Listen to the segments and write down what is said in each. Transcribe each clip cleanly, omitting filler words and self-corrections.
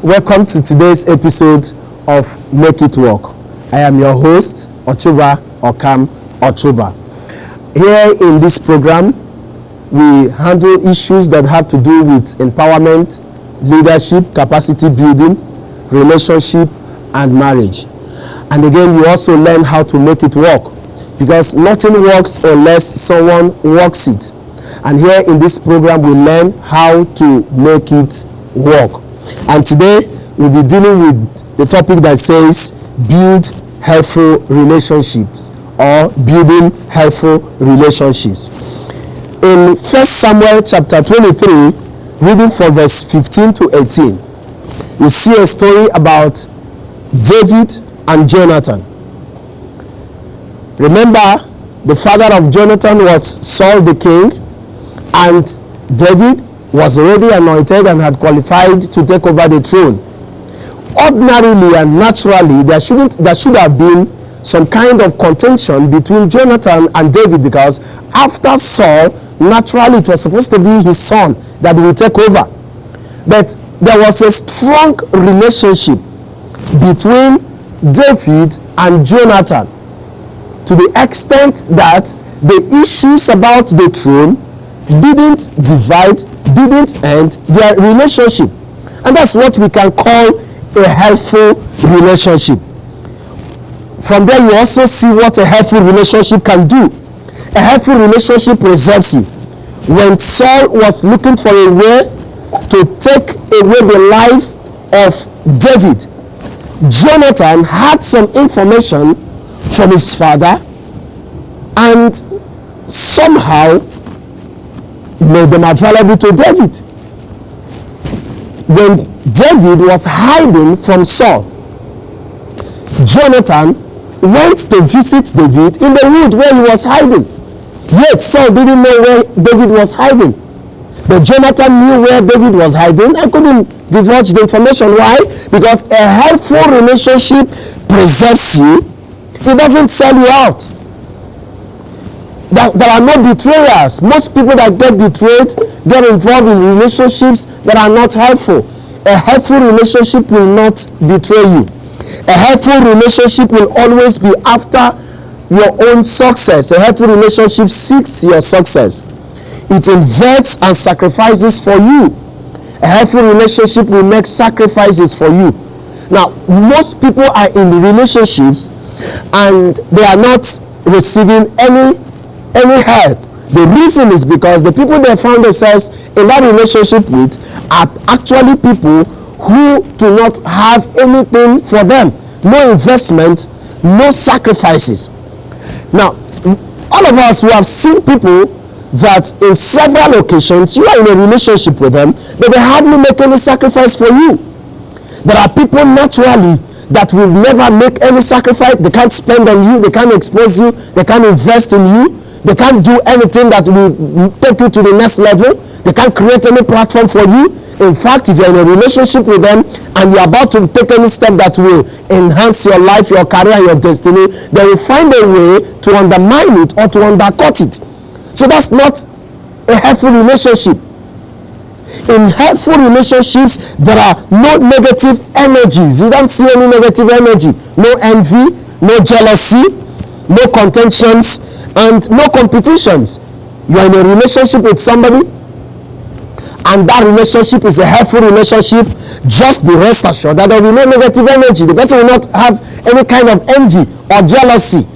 Welcome to today's episode of Make It Work. I am your host, Ochuba Okam Ochuba. Here in this program, we handle issues that have to do with empowerment, leadership, capacity building, relationship, and marriage. And again, you also learn how to make it work, because nothing works unless someone works it. And here in this program, we learn how to make it work. And today, we'll be dealing with the topic that says build helpful relationships, or building helpful relationships. In 1 Samuel chapter 23, reading from verse 15 to 18, we see a story about David and Jonathan. Remember, the father of Jonathan was Saul the king, and David was already anointed and had qualified to take over the throne. Ordinarily and naturally, there should have been some kind of contention between Jonathan and David, because after Saul, naturally it was supposed to be his son that will take over. But there was a strong relationship between David and Jonathan, to the extent that the issues about the throne didn't divide, didn't end their relationship. And that's what we can call a helpful relationship. From there, you also see what a helpful relationship can do. A helpful relationship preserves you. When Saul was looking for a way to take away the life of David, Jonathan had some information from his father and somehow made them available to David. When David was hiding from Saul, Jonathan went to visit David in the wood where he was hiding. Yet Saul didn't know where David was hiding. But Jonathan knew where David was hiding and couldn't divulge the information. Why? Because a helpful relationship preserves you. It doesn't sell you out. There are no betrayers. Most people that get betrayed get involved in relationships that are not helpful. A helpful relationship will not betray you. A helpful relationship will always be after your own success. A helpful relationship seeks your success. It invests and sacrifices for you. A helpful relationship will make sacrifices for you. Now, most people are in relationships and they are not receiving any help. The reason is because the people they found themselves in that relationship with are actually people who do not have anything for them. No investment, no sacrifices. Now, all of us who have seen people that in several occasions you are in a relationship with them, but they hardly make any sacrifice for you. There are people naturally that will never make any sacrifice. They can't spend on you, they can't expose you, they can't invest in you, they can't do anything that will take you to the next level. They can't create any platform for you. In fact, if you're in a relationship with them and you're about to take any step that will enhance your life, your career, your destiny, they will find a way to undermine it or to undercut it. So that's not a helpful relationship. In helpful relationships, there are no negative energies. You don't see any negative energy. No envy, no jealousy, no contentions, and no competitions. You are in a relationship with somebody, and that relationship is a helpful relationship. Just be rest assured that there will be no negative energy. The person will not have any kind of envy or jealousy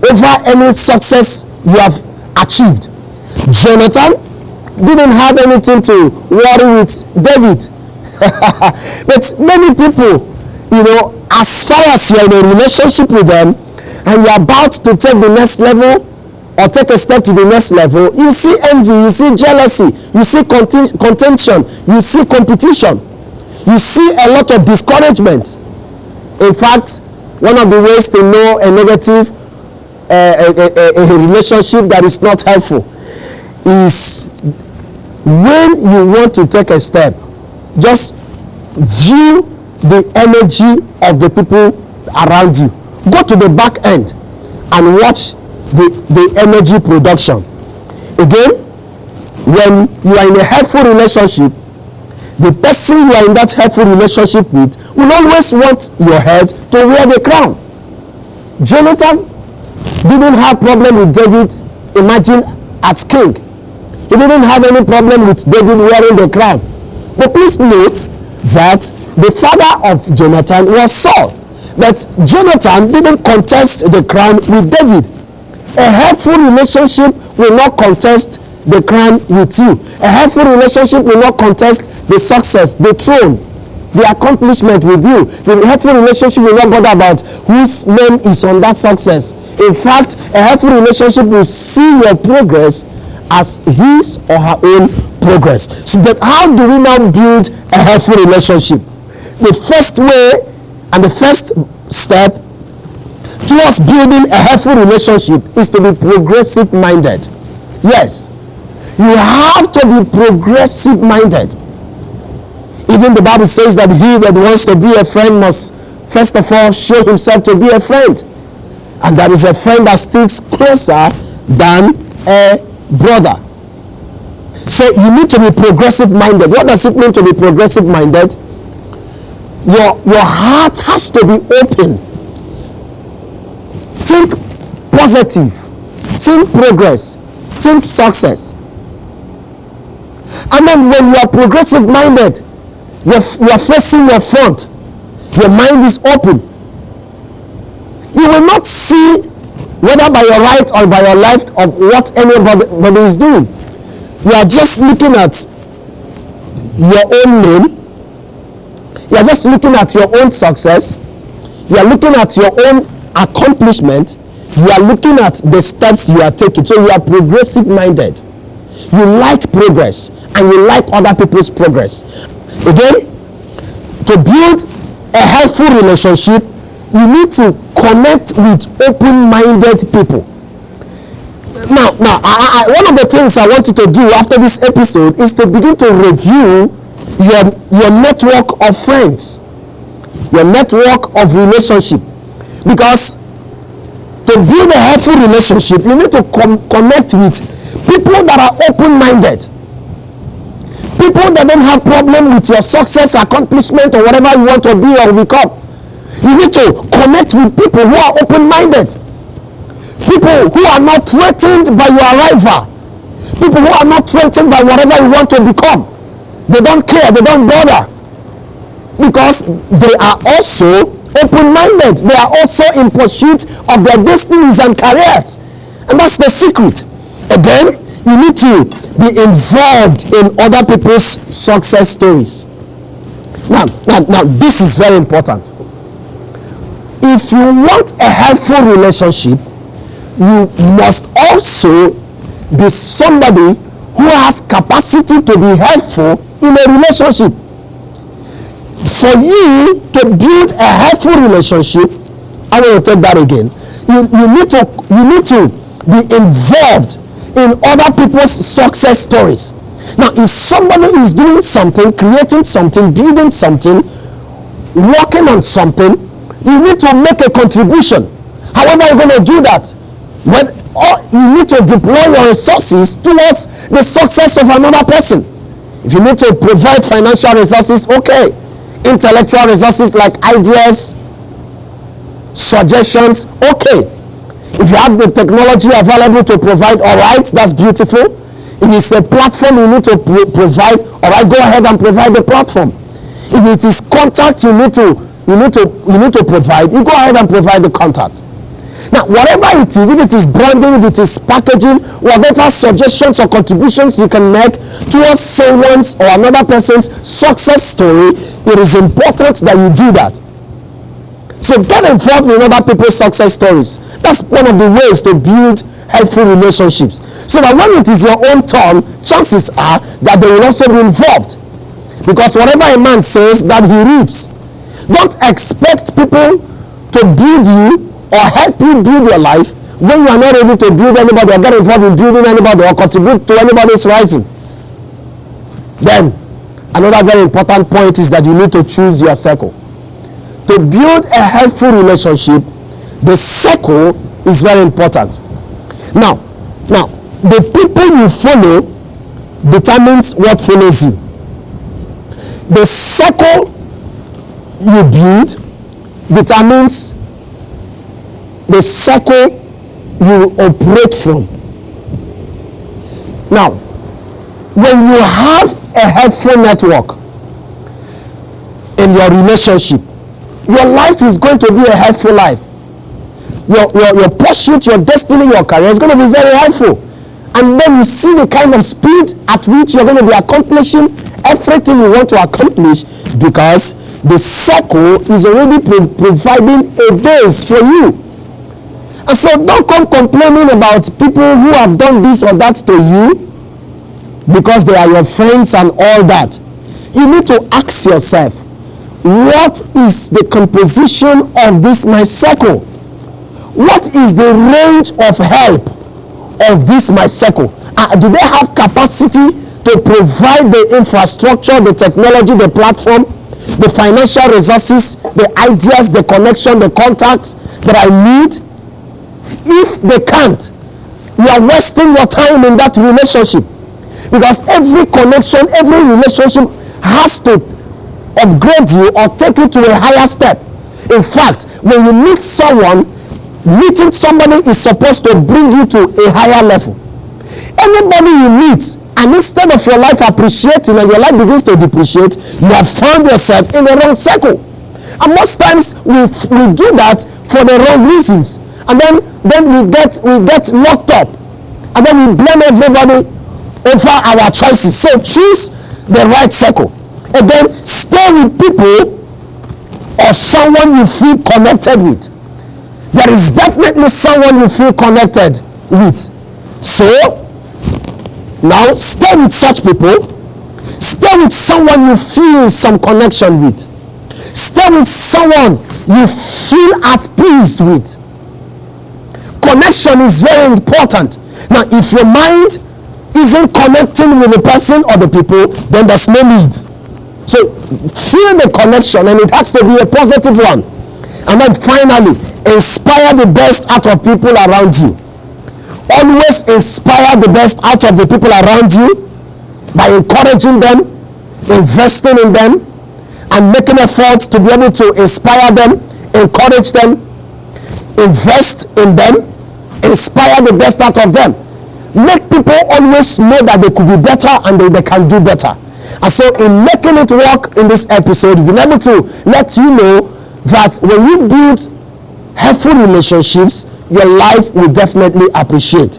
over any success you have achieved. Jonathan didn't have anything to worry with David. But many people, as far as you're in a relationship with them and you're about to take the next level or take a step to the next level, you see envy, you see jealousy, you see contention, you see competition, you see a lot of discouragement. In fact, one of the ways to know a negative a relationship that is not helpful is when you want to take a step, just view the energy of the people around you. Go to the back end and watch the energy production. Again, when you are in a helpful relationship, the person you are in that helpful relationship with will always want your head to wear the crown. Jonathan didn't have problem with David, imagine, as king. He didn't have any problem with David wearing the crown. But please note that the father of Jonathan was Saul. But Jonathan didn't contest the crown with David. A helpful relationship will not contest the crown with you. A helpful relationship will not contest the success, the throne, the accomplishment with you. The helpful relationship will not bother about whose name is on that success. In fact, a helpful relationship will see your progress as his or her own progress. So, but how do we now build a helpful relationship? The first way and the first step towards building a helpful relationship is to be progressive minded. Yes, you have to be progressive minded. Even the Bible says that he that wants to be a friend must first of all show himself to be a friend. And there is a friend that sticks closer than a brother. So you need to be progressive minded. What does it mean to be progressive minded? Your heart has to be open. Think positive. Think progress. Think success. And then when you are progressive minded, you are facing your front. Your mind is open. You will not see, whether by your right or by your left, of what anybody is doing. You are just looking at your own name. You are just looking at your own success. You are looking at your own accomplishment. You are looking at the steps you are taking. So you are progressive minded. You like progress and you like other people's progress. Again, to build a helpful relationship, you need to connect with open-minded people. Now, one of the things I want you to do after this episode is to begin to review your network of friends, your network of relationship. Because to build a healthy relationship, you need to connect with people that are open-minded. People that don't have problem with your success, accomplishment, or whatever you want to be or become. You need to connect with people who are open-minded. People who are not threatened by your arrival. People who are not threatened by whatever you want to become. They don't care, they don't bother. Because they are also open-minded. They are also in pursuit of their destinies and careers. And that's the secret. Again, you need to be involved in other people's success stories. Now, this is very important. If you want a helpful relationship, you must also be somebody who has capacity to be helpful in a relationship. For you to build a helpful relationship, I will take that again. You need to be involved in other people's success stories. Now, if somebody is doing something, creating something, building something, working on something, you need to make a contribution. However, you're going to do that. You need to deploy your resources towards the success of another person. If you need to provide financial resources, okay. Intellectual resources like ideas, suggestions, okay. If you have the technology available to provide, all right, that's beautiful. If it's a platform you need to provide, all right, go ahead and provide the platform. If it is contact you need to provide, you go ahead and provide the contact. Now, whatever it is, if it is branding, if it is packaging, whatever suggestions or contributions you can make towards someone's or another person's success story, it is important that you do that. So get involved in other people's success stories. That's one of the ways to build helpful relationships. So that when it is your own turn, chances are that they will also be involved. Because whatever a man sows, that he reaps. Don't expect people to build you or help you build your life when you are not ready to build anybody or get involved in building anybody or contribute to anybody's rising. Then, another very important point is that you need to choose your circle. To build a helpful relationship, the circle is very important. Now, the people you follow determines what follows you. the circle you build determines the circle you operate from. Now, when you have a helpful network in your relationship, your life is going to be a helpful life. Your pursuit, your destiny, your career is going to be very helpful. And then you see the kind of speed at which you're going to be accomplishing everything you want to accomplish, because the circle is already providing a base for you. And so don't come complaining about people who have done this or that to you because they are your friends and all that. You need to ask yourself, what is the composition of this my circle? What is the range of help of this my circle? Do they have capacity to provide the infrastructure, the technology, the platform, the financial resources, the ideas, the connection, the contacts that I need? If they can't, you are wasting your time in that relationship, because every connection, every relationship has to upgrade you or take you to a higher step. In fact, when you meet someone, meeting somebody is supposed to bring you to a higher level. Anybody you meet, and instead of your life appreciating and your life begins to depreciate, you have found yourself in the wrong circle. And most times we do that for the wrong reasons, and then we get locked up, and then we blame everybody over our choices. So choose the right circle, and then stay with people or someone you feel connected with. There is definitely someone you feel connected with. So now stay with such people. Stay with someone you feel some connection with. Stay with someone you feel at peace with. Connection is very important. Now, if your mind isn't connecting with the person or the people, then there's no need. So feel the connection, and it has to be a positive one. And then finally, inspire the best out of people around you. Always inspire the best out of the people around you by encouraging them, investing in them, and making efforts to be able to inspire them, encourage them, invest in them, inspire the best out of them. Make people always know that they could be better and they can do better. And so in making it work in this episode, we've been able to let you know that when you build helpful relationships, your life will definitely appreciate.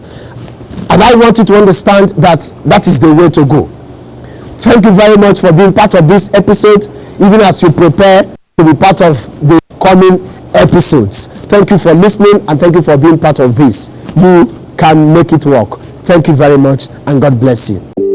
And I want you to understand that that is the way to go. Thank you very much for being part of this episode, even as you prepare to be part of the coming episodes. Thank you for listening, and thank you for being part of this. You can make it work. Thank you very much, and God bless you.